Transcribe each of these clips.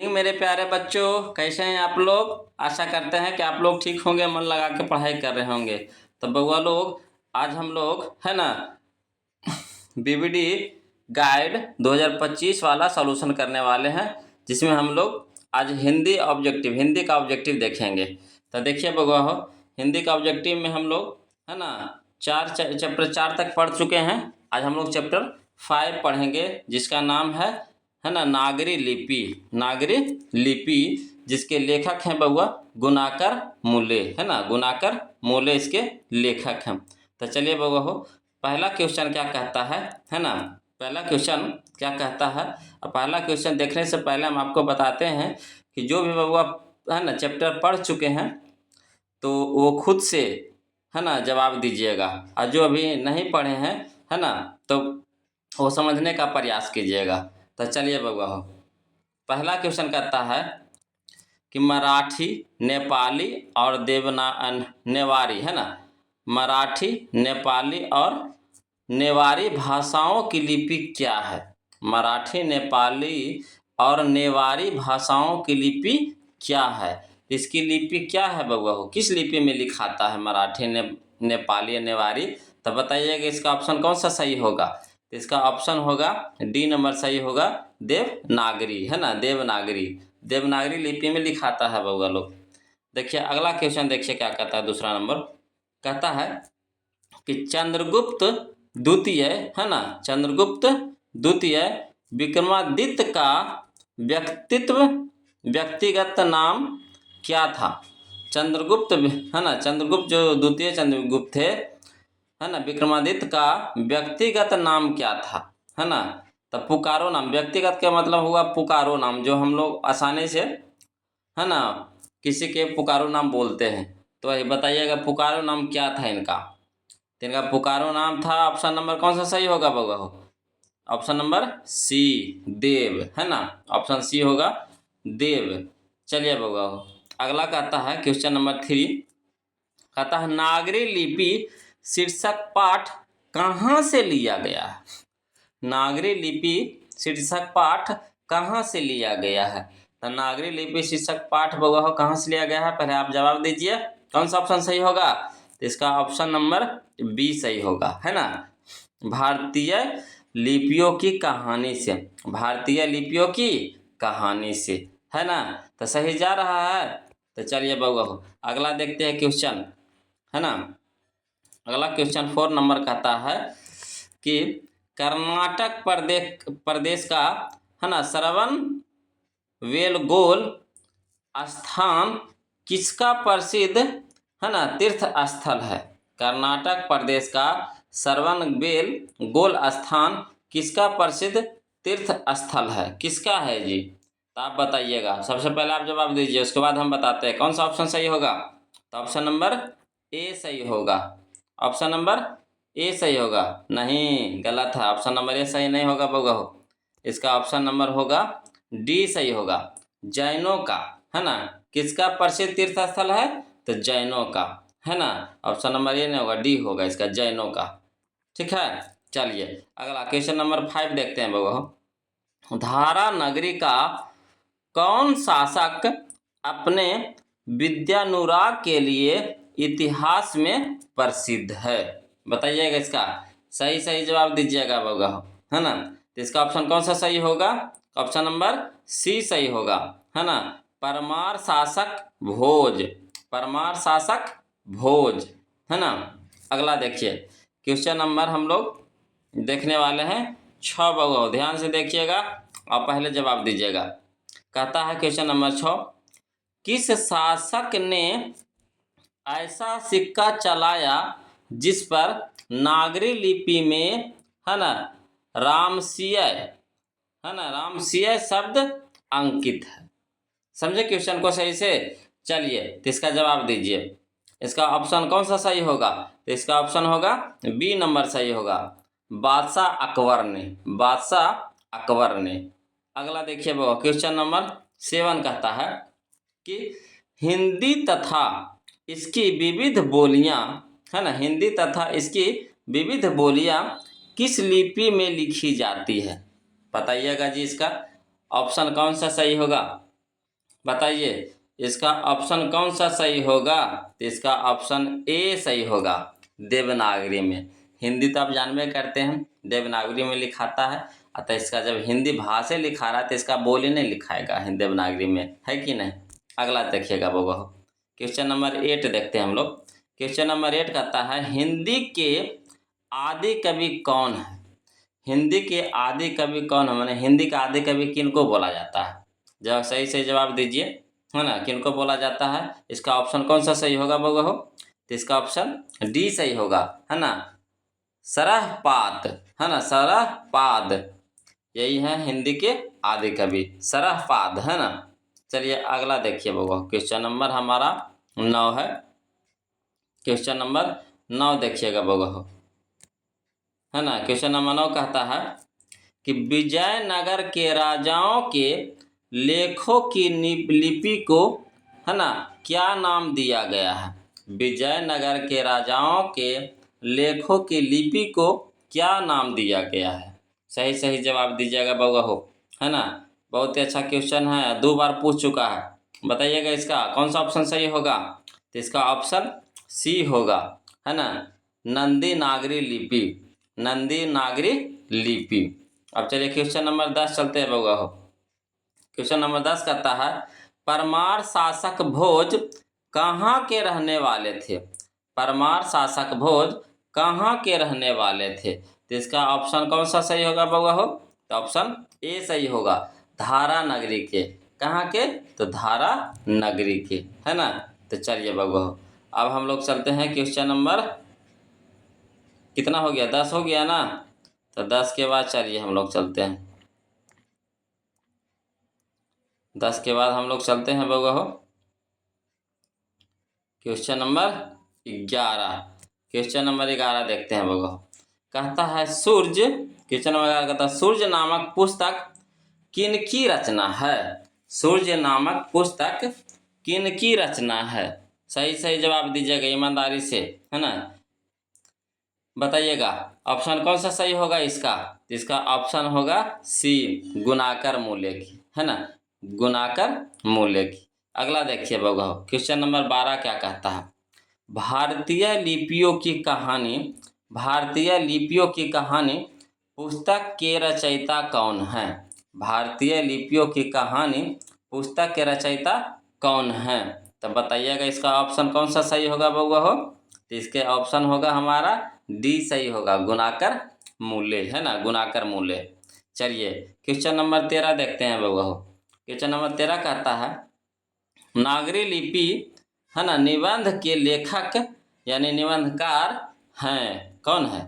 मेरे प्यारे बच्चों, कैसे हैं आप लोग। आशा करते हैं कि आप लोग ठीक होंगे, मन लगा के पढ़ाई कर रहे होंगे। तो बउआ लोग, आज हम लोग है ना बीबीडी गाइड 2025 वाला सॉल्यूशन करने वाले हैं, जिसमें हम लोग आज हिंदी का ऑब्जेक्टिव देखेंगे। तो देखिए बउआ हो, हिंदी का ऑब्जेक्टिव में हम लोग है ना चैप्टर 4 तक पढ़ चुके हैं। आज हम लोग चैप्टर 5 पढ़ेंगे, जिसका नाम है ना नागरी लिपि, जिसके लेखक हैं बउआ गुणाकर मूले, है ना गुणाकर मूले इसके लेखक हैं। तो चलिए बउआ हो, पहला क्वेश्चन क्या कहता है ना पहला क्वेश्चन क्या कहता है। और पहला क्वेश्चन देखने से पहले हम आपको बताते हैं कि जो भी बउआ है ना चैप्टर पढ़ चुके हैं तो वो खुद से है ना जवाब दीजिएगा, और जो अभी नहीं पढ़े हैं है ना तो वो समझने का प्रयास कीजिएगा। तो चलिए बउआ हो, पहला क्वेश्चन कहता है कि मराठी, नेपाली और नेवारी, है ना मराठी, नेपाली और नेवारी भाषाओं की लिपि क्या है। मराठी, नेपाली और नेवारी भाषाओं की लिपि क्या है। इसकी लिपि क्या है बउआ हो, किस लिपि में लिखाता है मराठी, नेपाली, नेवारी। तो बताइएगा इसका ऑप्शन कौन सा सही होगा। तो इसका ऑप्शन होगा डी नंबर सही होगा, देवनागरी, है ना देवनागरी लिपि में लिखाता है बउआ लोग। देखिए अगला क्वेश्चन, देखिए क्या कहता है। दूसरा नंबर कहता है कि चंद्रगुप्त द्वितीय, है ना चंद्रगुप्त द्वितीय विक्रमादित्य का व्यक्तिगत नाम क्या था। चंद्रगुप्त, है ना चंद्रगुप्त जो द्वितीय चंद्रगुप्त थे, है ना विक्रमादित्य का व्यक्तिगत नाम क्या था, है ना। तो पुकारो नाम, व्यक्तिगत का मतलब हुआ पुकारो नाम, जो हम लोग आसानी से है ना किसी के पुकारो नाम बोलते हैं। तो ये बताइएगा पुकारो नाम क्या था इनका। तो इनका पुकारो नाम था, ऑप्शन नंबर कौन सा सही होगा बउआ हो। ऑप्शन नंबर सी, देव, है ना ऑप्शन सी होगा देव। चलिए बउआ हो, अगला कहता है क्वेश्चन नंबर 3, कहता है नागरी लिपि शीर्षक पाठ कहाँ से लिया गया है। नागरी लिपि शीर्षक पाठ कहाँ से लिया गया है। तो नागरी लिपि शीर्षक पाठ बउआ हो कहाँ से लिया गया है, पहले आप जवाब दीजिए कौन सा ऑप्शन सही होगा। तो इसका ऑप्शन नंबर बी सही होगा, है ना भारतीय लिपियों की कहानी से, भारतीय लिपियों की कहानी से, है ना। तो सही जा रहा है। तो चलिए बउआ हो, अगला देखते हैं क्वेश्चन, है ना। अगला क्वेश्चन 4 नंबर कहता है कि कर्नाटक प्रदेश का, है ना श्रवण बेलगोल स्थान किसका प्रसिद्ध, है ना तीर्थ स्थल है। कर्नाटक प्रदेश का श्रवणबेलगोला स्थान किसका प्रसिद्ध तीर्थ स्थल है, किसका है जी। तो आप बताइएगा, सबसे पहले आप जवाब दीजिए, उसके बाद हम बताते हैं कौन सा ऑप्शन सही होगा। तो ऑप्शन नंबर ए सही होगा, ऑप्शन नंबर ए सही होगा। नहीं, गलत है, ऑप्शन नंबर ए सही नहीं होगा बउआ हो। इसका ऑप्शन नंबर होगा डी सही होगा, जैनों का, है ना किसका प्रसिद्ध तीर्थ स्थल है। तो जैनों का, है ना ऑप्शन नंबर ए नहीं होगा, डी होगा इसका, जैनों का। ठीक है, चलिए अगला क्वेश्चन नंबर 5 देखते हैं बउआ हो। धारा नगरी का कौन शासक अपने विद्यानुराग के लिए इतिहास में प्रसिद्ध है। बताइएगा इसका सही जवाब दीजिएगा बउआ हो, है ना। तो इसका ऑप्शन कौन सा सही होगा, ऑप्शन नंबर सी सही होगा, है ना परमार शासक भोज, परमार शासक भोज, है ना। अगला देखिए क्वेश्चन नंबर हम लोग देखने वाले हैं 6 बउआ हो, ध्यान से देखिएगा और पहले जवाब दीजिएगा। कहता है क्वेश्चन नंबर 6, किस शासक ने ऐसा सिक्का चलाया जिस पर नागरी लिपि में, है ना रामसिया शब्द अंकित है। समझे क्वेश्चन को सही से। चलिए तो इसका जवाब दीजिए, इसका ऑप्शन कौन सा सही होगा। तो इसका ऑप्शन होगा बी नंबर सही होगा, बादशाह अकबर ने। अगला देखिए बाबा, क्वेश्चन नंबर 7 कहता है कि हिंदी तथा इसकी विविध बोलियां, है ना हिंदी तथा इसकी विविध बोलियां किस लिपि में लिखी जाती है। बताइएगा जी, इसका ऑप्शन कौन सा सही होगा। बताइए इसका ऑप्शन कौन सा सही होगा? तो इसका ऑप्शन ए सही होगा, देवनागरी में। हिंदी तो आप जानबे करते हैं देवनागरी में लिखाता है, अतः इसका जब हिंदी भाषा लिखा रहा है तो इसका बोली नहीं लिखाएगा देवनागरी में, है कि नहीं। अगला देखिएगा बबुआ, क्वेश्चन नंबर 8 देखते हैं हम लोग। क्वेश्चन नंबर 8 कहता है हिंदी के आदि कवि कौन है? हिंदी के आदि कवि कौन है, माने हिंदी का आदि कवि किनको बोला जाता है? जब सही सही जवाब दीजिए, है ना, किनको बोला जाता है? इसका ऑप्शन कौन सा सही होगा बबुआ हो? तो इसका ऑप्शन डी सही होगा, है ना, सरहपाद, है ना, सरहपाद, यही है हिंदी के आदि कवि, सरहपाद, है ना। चलिए अगला देखिए बबुआ, क्वेश्चन नंबर हमारा 9 है। क्वेश्चन नंबर 9 देखिएगा बबुआ हो, है ना। क्वेश्चन नंबर 9 कहता है कि विजयनगर के राजाओं के लेखों की लिपि को, है ना, क्या नाम दिया गया है? विजयनगर के राजाओं के लेखों की लिपि को क्या नाम दिया गया है? सही सही जवाब दीजिएगा बउआ हो, है ना। बहुत ही अच्छा क्वेश्चन है, 2 बार पूछ चुका है। बताइएगा इसका कौन सा ऑप्शन सही होगा? तो इसका ऑप्शन सी होगा, है ना, नंदी नागरी लिपि, नंदी नागरी लिपि। अब चलिए क्वेश्चन नंबर 10 चलते हैं बउआ हो। क्वेश्चन नंबर 10 कहता है परमार शासक भोज कहाँ के रहने वाले थे? परमार शासक भोज कहाँ के रहने वाले थे? तो इसका ऑप्शन कौन सा सही होगा बउआ हो? तो ऑप्शन ए सही होगा, धारा नगरी के। कहाँ के? तो धारा नगरी के, है ना। तो चलिए बउआ हो, अब हम लोग चलते हैं क्वेश्चन नंबर कितना हो गया, 10 हो गया ना। तो 10 के बाद चलिए हम लोग चलते हैं, 10 के बाद हम लोग चलते हैं बउआ हो क्वेश्चन नंबर 11। क्वेश्चन नंबर 11 देखते हैं बउआ हो। कहता है सूर्य, क्वेश्चन नंबर 11 कहता है सूर्य नामक पुस्तक किनकी रचना है? सूर्य नामक पुस्तक किनकी रचना है? सही सही जवाब दीजिएगा ईमानदारी से, है ना। बताइएगा ऑप्शन कौन सा सही होगा इसका? इसका ऑप्शन होगा सी, गुणाकर मूल्य की, है ना, गुणाकर मूल्य की। अगला देखिए बउआ, क्वेश्चन नंबर 12 क्या कहता है? भारतीय लिपियों की कहानी, भारतीय लिपियों की कहानी पुस्तक के रचयिता कौन है? भारतीय लिपियों की कहानी पुस्तक के रचयिता कौन है? तो बताइएगा इसका ऑप्शन कौन सा सही होगा बउआ हो? तो इसके ऑप्शन होगा हमारा डी सही होगा, गुणाकर मूल्य, है ना, गुणाकर मूल्य। चलिए क्वेश्चन नंबर 13 देखते हैं बउआ हो। क्वेश्चन नंबर 13 कहता है नागरी लिपि, है ना, निबंध के लेखक यानी निबंधकार हैं, कौन है?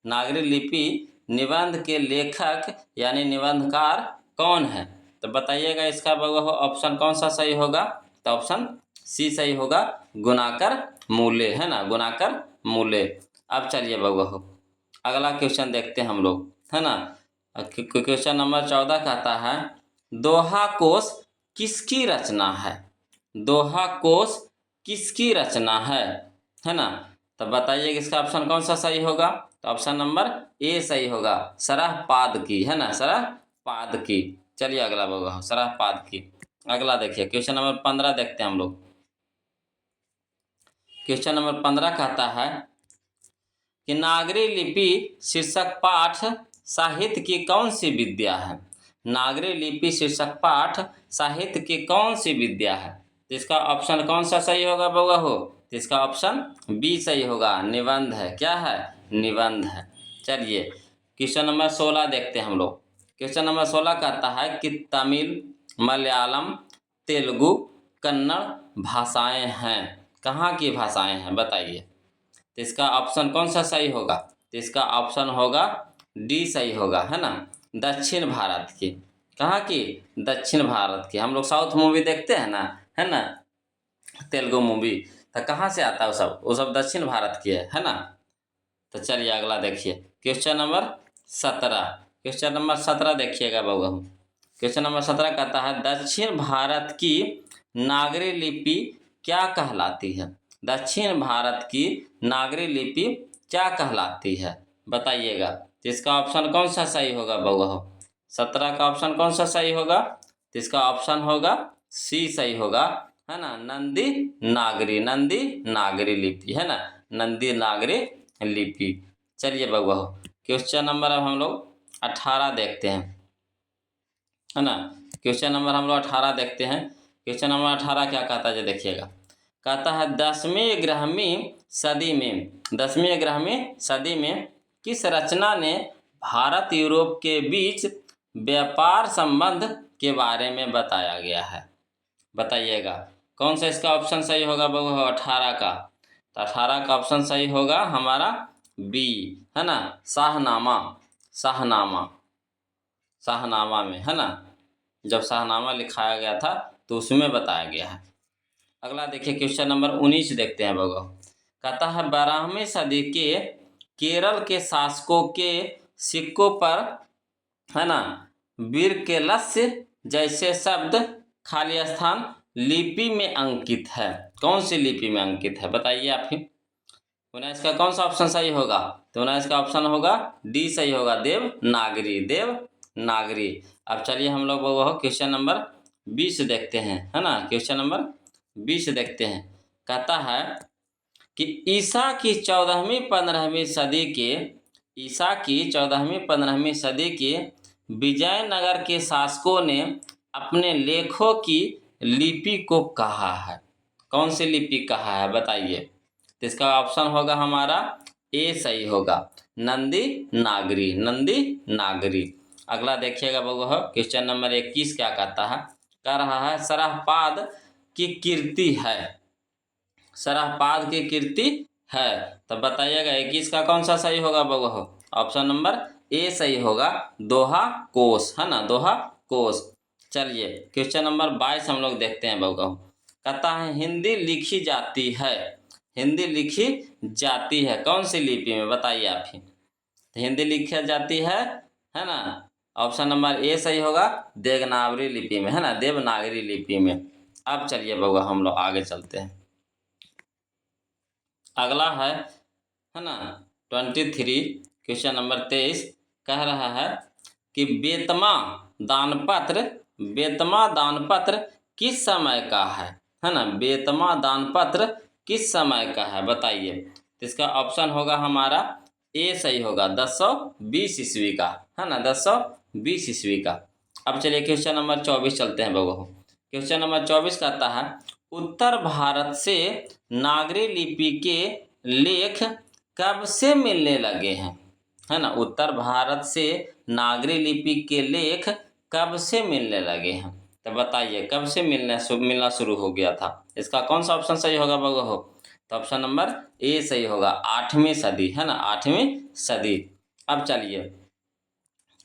नागरी लिपि निबंध के लेखक यानी निबंधकार कौन है? तो बताइएगा इसका बउआ हो ऑप्शन कौन सा सही होगा? तो ऑप्शन सी सही होगा, गुणाकर मूल्य, है ना, गुणाकर मूल्य। अब चलिए बउआ हो अगला क्वेश्चन देखते हैं हम लोग, है ना। क्वेश्चन नंबर 14 कहता है दोहा कोश किसकी रचना है? दोहा कोश किसकी रचना है ना। तो बताइए इसका ऑप्शन कौन सा सही होगा? तो ऑप्शन नंबर ए सही होगा, सरहपाद की, है ना, सरहपाद की। चलिए अगला होगा सरहपाद की। अगला देखिए क्वेश्चन नंबर 15 देखते हैं हम लोग। क्वेश्चन नंबर 15 कहता है कि नागरी लिपि शीर्षक पाठ साहित्य की कौन सी विद्या है? नागरी लिपि शीर्षक पाठ साहित्य की कौन सी विद्या है? तो इसका ऑप्शन कौन सा सही होगा बउआ हो? तो इसका ऑप्शन बी सही होगा, निबंध है। क्या है? निबंध है। चलिए क्वेश्चन नंबर 16 देखते हैं हम लोग। क्वेश्चन नंबर 16 कहता है कि तमिल, मलयालम, तेलुगु, कन्नड़ भाषाएं हैं, कहाँ की भाषाएं हैं बताइए। तो इसका ऑप्शन कौन सा सही होगा? तो इसका ऑप्शन होगा डी सही होगा, है ना, दक्षिण भारत की। कहाँ की? दक्षिण भारत की। हम लोग साउथ मूवी देखते हैं ना, है ना, तेलुगु मूवी, तो कहाँ से आता है वो सब दक्षिण भारत की है ना। तो चलिए अगला देखिए क्वेश्चन नंबर 17। क्वेश्चन नंबर 17 देखिएगा बउआ। क्वेश्चन नंबर 17 कहता है दक्षिण भारत की नागरी लिपि क्या कहलाती है? दक्षिण भारत की नागरी लिपि क्या कहलाती है बताइएगा। तो इसका ऑप्शन कौन सा सही होगा बउआ? 17 का ऑप्शन कौन सा सही होगा? तो इसका ऑप्शन होगा सी सही होगा, है ना। नंदी नागरी, नंदी नागरी लिपि, है ना, नंदी नागरी लिपि। चलिए बउआ हो, क्वेश्चन नंबर अब हम लोग 18 देखते हैं, है ना। क्वेश्चन नंबर हम लोग 18 देखते हैं। क्वेश्चन नंबर 18 क्या कहता है जो देखिएगा। कहता है 10वीं 11वीं सदी में किस रचना ने भारत यूरोप के बीच व्यापार संबंध के बारे में बताया गया है। बताइएगा कौन सा इसका ऑप्शन सही होगा बउआ 18 का। तो 18 का ऑप्शन सही होगा हमारा बी, है ना, शाहनामा। शाहनामा, शाहनामा में, है ना, जब शाहनामा लिखाया गया था तो उसमें बताया गया है। अगला देखिए क्वेश्चन नंबर 19 देखते हैं बउआ। कहता है 12वीं सदी के केरल के शासकों के सिक्कों पर, है ना, वीर के लस्य जैसे शब्द खाली स्थान लिपि में अंकित है। कौन सी लिपि में अंकित है बताइए आप ही। पुनः इसका कौन सा ऑप्शन सही होगा। तो पुनः इसका ऑप्शन होगा डी सही होगा, देवनागरी, देवनागरी। अब चलिए हम लोग वो क्वेश्चन नंबर 20 देखते हैं, है ना। क्वेश्चन नंबर 20 देखते हैं। कहता है कि ईसा की 14वीं 15वीं सदी के विजयनगर के शासकों ने अपने लेखों की लिपि को कहा है। कौन सी लिपि कहा है बताइए। तो इसका ऑप्शन होगा हमारा ए सही होगा, नंदी नागरी, नंदी नागरी। अगला देखिएगा बउआ क्वेश्चन नंबर 21 क्या कहता है। कह रहा है सरहपाद की कीर्ति है, सरहपाद की कीर्ति है। तो बताइएगा 21 का कौन सा सही होगा बउआ। ऑप्शन नंबर ए सही होगा, दोहा कोस, है ना, दोहा कोस। चलिए क्वेश्चन नंबर 22 हम लोग देखते हैं बउआ। कहता है हिंदी लिखी जाती है, हिंदी लिखी जाती है कौन सी लिपि में बताइए आप ही। हिंदी लिखी जाती है ना। ऑप्शन नंबर ए सही होगा, देवनागरी लिपि में, है ना, देवनागरी लिपि में। अब चलिए बउआ हम लोग आगे चलते हैं। अगला है ना 23 क्वेश्चन नंबर 23 कह रहा है कि बेतमा दानपत्र किस समय का है ना, बेतमा दानपत्र किस समय का है बताइए। तो इसका ऑप्शन होगा हमारा ए सही होगा, 1020 ईस्वी का, है ना, 1020 ईस्वी का। अब चलिए क्वेश्चन नंबर 24 चलते हैं बउआ। क्वेश्चन नंबर 24 कहता है उत्तर भारत से नागरी लिपि के लेख कब से मिलने लगे हैं, है ना। उत्तर भारत से नागरी लिपि के लेख कब से मिलने लगे हैं। तो बताइए कब से मिलना शुरू हो गया था। इसका कौन सा ऑप्शन सही होगा बउआ हो। तो ऑप्शन नंबर ए सही होगा, 8वीं सदी, है ना, 8वीं सदी। अब चलिए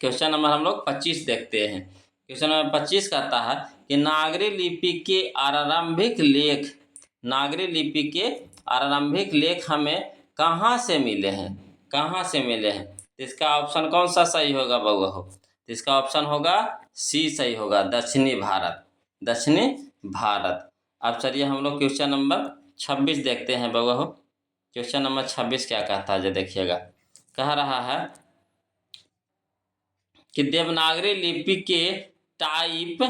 क्वेश्चन नंबर हम लोग 25 देखते हैं। क्वेश्चन नंबर 25 कहता है कि नागरी लिपि के आरंभिक लेख हमें कहाँ से मिले हैं, कहाँ से मिले हैं। तो इसका ऑप्शन कौन सा सही होगा बउआ हो। तो इसका ऑप्शन होगा सी सही होगा, दक्षिणी भारत, दक्षिणी भारत। अब चलिए हम लोग क्वेश्चन नंबर 26 देखते हैं बउआ हो। क्वेश्चन नंबर 26 क्या कहता है जो देखिएगा। कह रहा है कि देवनागरी लिपि के टाइप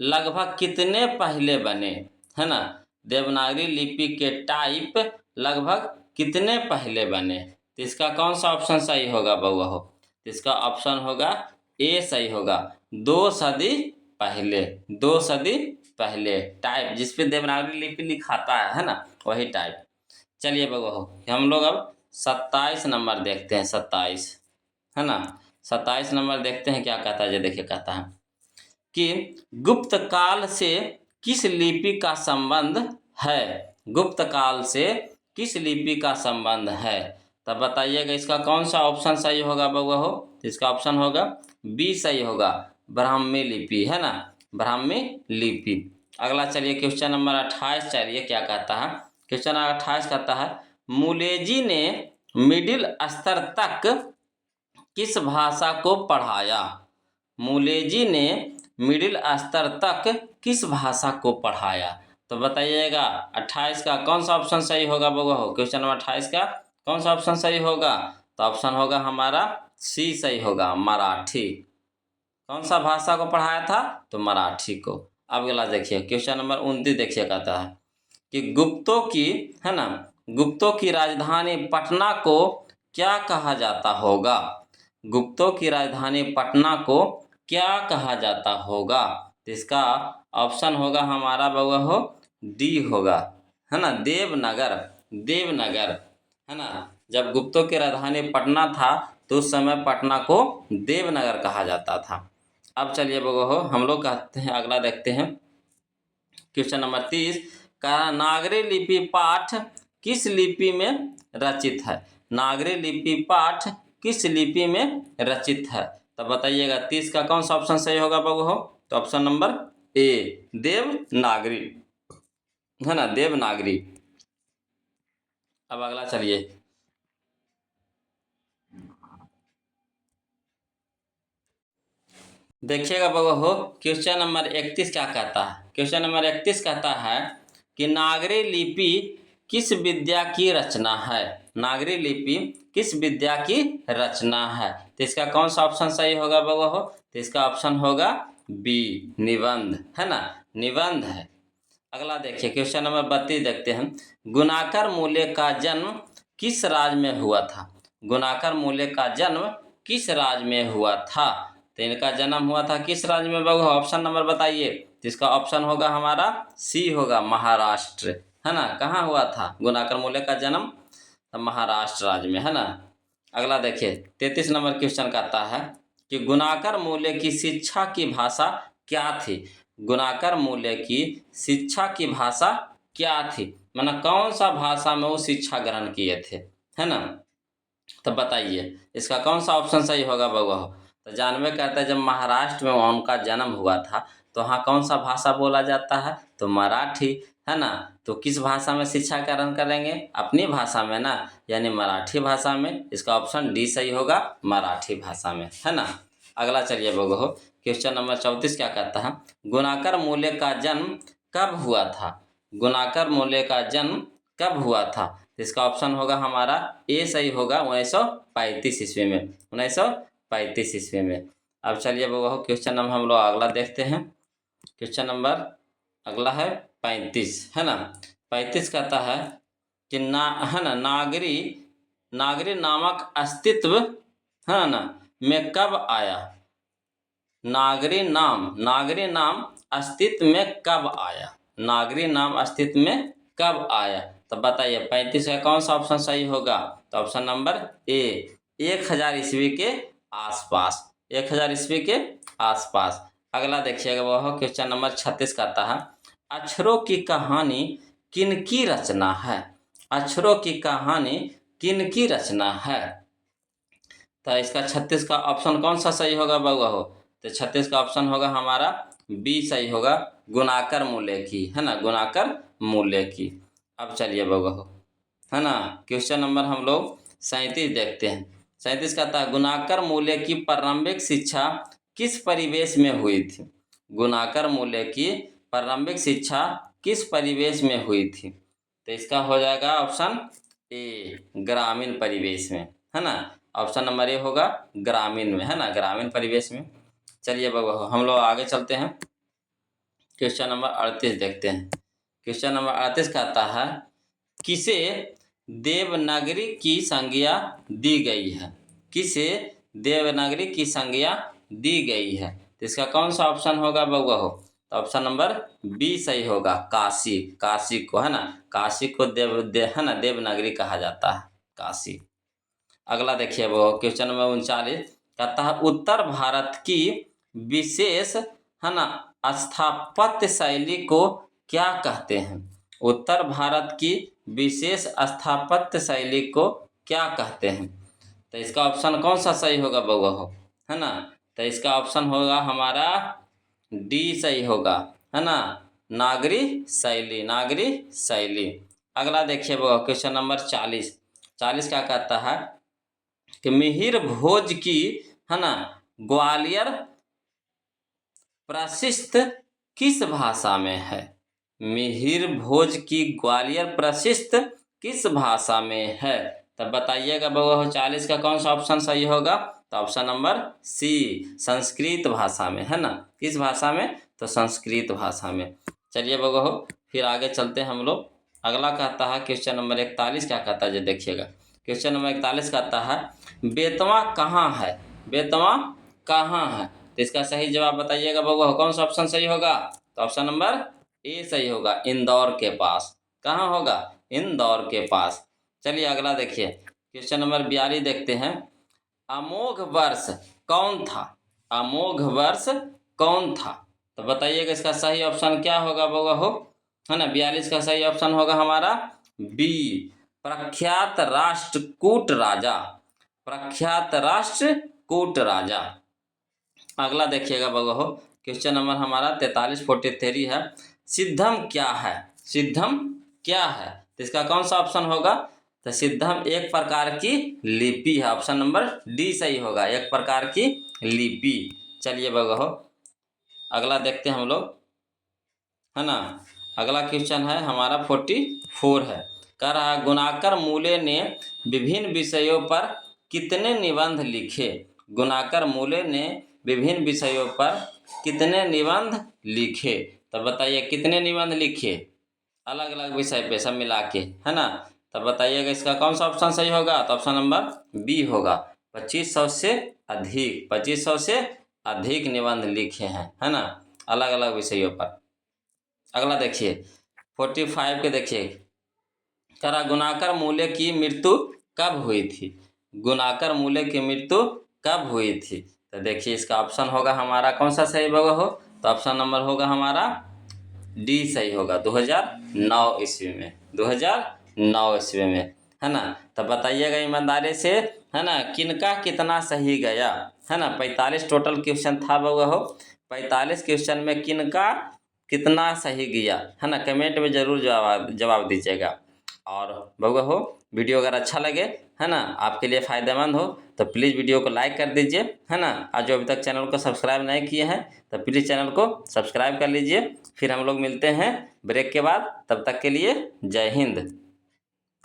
लगभग कितने पहले बने, है ना। देवनागरी लिपि के टाइप लगभग कितने पहले बने। तो इसका कौन सा ऑप्शन सही होगा बउआ हो। तो इसका ऑप्शन होगा ए सही होगा, 2 सदी पहले, 2 सदी पहले। टाइप जिस पे देवनागरी लिपि लिखाता है ना, वही टाइप। चलिए बउआ हो हम लोग अब 27 नंबर देखते हैं, 27, है ना। 27 नंबर देखते हैं क्या कहता है। ये देखिए कहता है कि गुप्त काल से किस लिपि का संबंध है, गुप्त काल से किस लिपि का संबंध है। तब बताइएगा इसका कौन सा ऑप्शन सही होगा बउआ हो। इसका ऑप्शन होगा बी सही होगा, ब्राह्मी लिपि, है ना, ब्राह्मी लिपि। अगला चलिए क्वेश्चन नंबर 28 चलिए क्या कहता है। क्वेश्चन नंबर 28 कहता है मूलेजी ने मिडिल स्तर तक किस भाषा को पढ़ाया। मूलेजी ने मिडिल स्तर तक किस भाषा को पढ़ाया। तो बताइएगा 28 का कौन सा ऑप्शन सही होगा बउआ हो। क्वेश्चन नंबर 28 का कौन सा ऑप्शन सही होगा। तो ऑप्शन होगा हमारा सी सही होगा, मराठी। कौन सा भाषा को पढ़ाया था, तो मराठी को। अब अगला देखिए क्वेश्चन नंबर 29 देखिए, कहता है कि गुप्तों की, है ना, गुप्तों की राजधानी पटना को क्या कहा जाता होगा? गुप्तों की राजधानी पटना को क्या कहा जाता होगा? तो इसका ऑप्शन होगा हमारा बउआ हो डी होगा, है ना, देवनगर। देवनगर, है ना। जब गुप्तों की राजधानी पटना था तो उस समय पटना को देवनगर कहा जाता था। अब चलिए बउआ हो हम लोग कहते हैं, अगला देखते हैं क्वेश्चन नंबर 30 का, नागरी लिपि पाठ किस लिपि में रचित है? नागरी लिपि पाठ किस लिपि में रचित है? तब बताइएगा 30 का कौन सा ऑप्शन सही होगा बउआ हो? तो ऑप्शन नंबर ए, देवनागरी, है ना, देवनागरी। अब अगला चलिए, देखिएगा बउआ हो क्वेश्चन नंबर 31 क्या कहता है? क्वेश्चन नंबर 31 कहता है कि नागरी लिपि किस विद्या की रचना है? नागरी लिपि किस विद्या की रचना है? तो इसका कौन सा ऑप्शन सही होगा बउआ हो? तो इसका ऑप्शन होगा बी, निबंध, है ना, निबंध है। अगला देखिए क्वेश्चन नंबर 32 देखते हैं, गुणाकर मूल्य का जन्म किस राज्य में हुआ था? गुणाकर मूल्य का जन्म किस राज्य में हुआ था? तो इनका जन्म हुआ था किस राज्य में बउआ? ऑप्शन नंबर बताइए। तो इसका ऑप्शन होगा हमारा सी होगा, महाराष्ट्र, है ना। कहाँ हुआ था गुणाकर मूल्य का जन्म? तो महाराष्ट्र राज्य में, है ना। अगला देखिए 33 नंबर क्वेश्चन कहता है कि गुणाकर मूल्य की शिक्षा की भाषा क्या थी? गुणाकर मूल्य की शिक्षा की भाषा क्या थी? मतलब कौन सा भाषा में वो शिक्षा ग्रहण किए थे, है ना। तो बताइए इसका कौन सा ऑप्शन सही होगा बउआ हो? तो जानबे करता है जब महाराष्ट्र में उनका जन्म हुआ था तो वहाँ कौन सा भाषा बोला जाता है? तो मराठी, है ना। तो किस भाषा में शिक्षा ग्रहण करेंगे? अपनी भाषा में ना, यानी मराठी भाषा में। इसका ऑप्शन डी सही होगा, मराठी भाषा में, है ना। अगला चलिए बउआ हो क्वेश्चन नंबर 34 क्या कहता है, गुणाकर मूल्य का जन्म कब हुआ था? गुणाकर मूल्य का जन्म कब हुआ था? तो इसका ऑप्शन होगा हमारा ए सही होगा, 1935 ईस्वी में, 1935 ईस्वी में। अब चलिए बउआ क्वेश्चन नंबर हम लोग अगला देखते हैं। क्वेश्चन नंबर अगला है 35, है ना। 35 कहता है कि ना, है ना, नागरी, नागरी नामक अस्तित्व, है ना, में कब आया? नागरी नाम, नागरी नाम अस्तित्व में कब आया? नागरी नाम अस्तित्व में कब आया? तो बताइए 35 का कौन सा ऑप्शन सही होगा? तो ऑप्शन नंबर ए, 1000 ईस्वी के आसपास, 1000 ईस्वी के आसपास। अगला देखिएगा वह क्वेश्चन नंबर 36 का आता है, अक्षरों की कहानी किनकी रचना है? अक्षरों की कहानी किनकी रचना है? तो इसका 36 का ऑप्शन कौन सा सही होगा बउआ हो? तो 36 का ऑप्शन होगा हमारा बी सही होगा, गुणाकर मूल्य की, है ना, गुणाकर मूल्य की। अब चलिए बउआ हो, है ना, क्वेश्चन नंबर हम लोग 37 देखते हैं। 37 का था, गुणाकर मूल्य की प्रारंभिक शिक्षा किस परिवेश में हुई थी? गुणाकर मूल्य की प्रारंभिक शिक्षा किस परिवेश में हुई थी? तो इसका हो जाएगा ऑप्शन ए, ग्रामीण परिवेश में, है ना। ऑप्शन नंबर ए होगा ग्रामीण में, है ना, ग्रामीण परिवेश में। चलिए बाबा हम लोग आगे चलते हैं, क्वेश्चन नंबर 38 देखते हैं। क्वेश्चन नंबर 38 कहता है, किसे देवनागरी की संज्ञा दी गई है? किसे देवनागरी की संज्ञा दी गई है? तो इसका कौन सा ऑप्शन होगा बउआ हो? तो ऑप्शन नंबर बी सही होगा, काशी, काशी को, है ना, काशी को है ना, देवनागरी कहा जाता है, काशी। अगला देखिए वो क्वेश्चन नंबर 39 कहता है, उत्तर भारत की विशेष, है ना, स्थापत्य शैली को क्या कहते हैं? उत्तर भारत की विशेष स्थापत्य शैली को क्या कहते हैं? तो इसका ऑप्शन कौन सा सही होगा बउआ हो, है ना? तो इसका ऑप्शन होगा हमारा डी सही होगा, है ना, नागरी शैली, नागरी शैली। अगला देखिए बउआ क्वेश्चन नंबर 40, 40 क्या कहता है कि मिहिर भोज की, है ना, ग्वालियर प्रशिस्त किस भाषा में है? मिहिर भोज की ग्वालियर प्रशिस्त किस भाषा में है? तब बताइएगा बउआ हो 40 का कौन सा ऑप्शन सही होगा? तो ऑप्शन नंबर सी, संस्कृत भाषा में, है ना। किस भाषा में? तो संस्कृत भाषा में। चलिए बगो, फिर आगे चलते हैं हम लोग। अगला कहता है क्वेश्चन नंबर 41 क्या कहता है, जो देखिएगा। क्वेश्चन नंबर 41 कहता है बेतवा कहाँ है? बेतवा कहाँ है? तो इसका सही जवाब बताइएगा बगो, कौन सा ऑप्शन सही होगा? तो ऑप्शन नंबर ए सही होगा, इंदौर के पास। कहाँ होगा? इंदौर के पास। चलिए अगला देखिए, क्वेश्चन नंबर 42 देखते हैं। अमोघ वर्ष कौन था? अमोघ वर्ष कौन था? तो बताइएगा इसका सही ऑप्शन क्या होगा बगो, है ना। 42 का सही ऑप्शन होगा हमारा बी, प्रख्यात राष्ट्रकूट राजा। प्रख्यात राष्ट्रकूट राजा। अगला देखिएगा बगो, क्वेश्चन नंबर हमारा 43 है। सिद्धम क्या है? सिद्धम क्या है? तो इसका कौन सा ऑप्शन होगा? तो सिद्धम एक प्रकार की लिपि है। ऑप्शन नंबर डी सही होगा, एक प्रकार की लिपि। चलिए बगो, अगला देखते हैं हम लोग, है ना। अगला क्वेश्चन है हमारा 44 है। कह रहा है गुणाकर मूले ने विभिन्न विषयों पर कितने निबंध लिखे? गुणाकर मूले ने विभिन्न विषयों पर कितने निबंध लिखे? तो बताइए कितने निबंध लिखे अलग अलग विषय पे सब मिला के, है ना। तो बताइएगा इसका कौन सा ऑप्शन सही होगा? तो ऑप्शन नंबर बी होगा, 2500 से अधिक। 2500 से अधिक निबंध लिखे हैं, है ना, अलग अलग विषयों पर। अगला देखिए 45 के देखिए, कह रहा गुणाकर मूले की मृत्यु कब हुई थी? गुणाकर मूले की मृत्यु कब हुई थी? तो देखिए इसका ऑप्शन होगा हमारा कौन सा सही होगा हो? तो ऑप्शन नंबर होगा हमारा डी सही होगा, 2009 ईस्वी में। 2009 ईस्वी में, है ना। तो बताइएगा ईमानदारी से, है ना, किनका कितना सही गया, है ना। 45 टोटल क्वेश्चन था बउआ हो। 45 क्वेश्चन में किनका कितना सही गया, है ना। कमेंट में ज़रूर जवाब दीजिएगा। और बउआ हो वीडियो अगर अच्छा लगे, है ना, आपके लिए फ़ायदेमंद हो, तो प्लीज़ वीडियो को लाइक कर दीजिए, है ना। आज जो अभी तक चैनल को सब्सक्राइब नहीं किए हैं तो प्लीज़ चैनल को सब्सक्राइब कर लीजिए। फिर हम लोग मिलते हैं ब्रेक के बाद, तब तक के लिए जय हिंद।